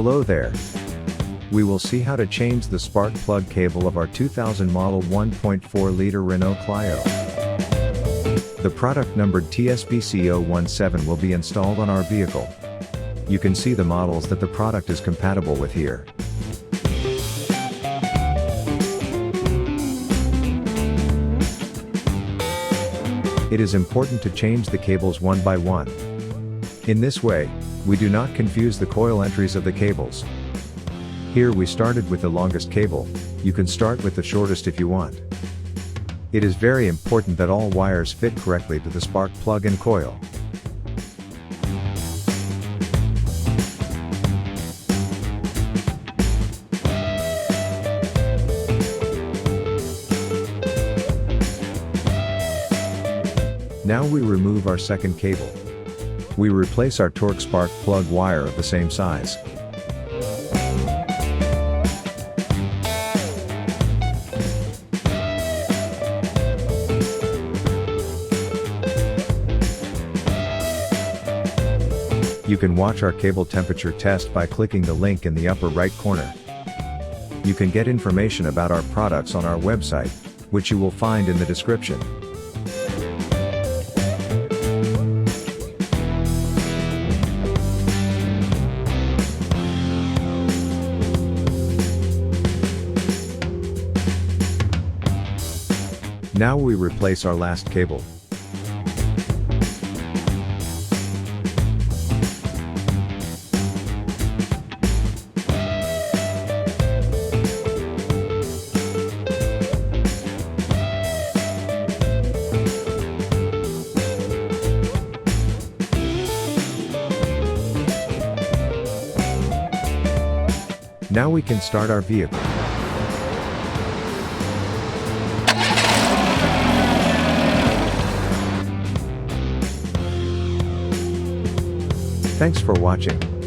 Hello there. We will see how to change the spark plug cable of our 2000 model 1.4-liter Renault Clio. The product numbered TSBC017 will be installed on our vehicle. You can see the models that the product is compatible with here. It is important to change the cables one by one. In this way, we do not confuse the coil entries of the cables. Here we started with the longest cable. You can start with the shortest if you want. It is very important that all wires fit correctly to the spark plug and coil. Now we remove our second cable. We replace our Tork spark plug wire of the same size. You can watch our cable temperature test by clicking the link in the upper right corner. You can get information about our products on our website, which you will find in the description. Now we replace our last cable. Now we can start our vehicle. Thanks for watching.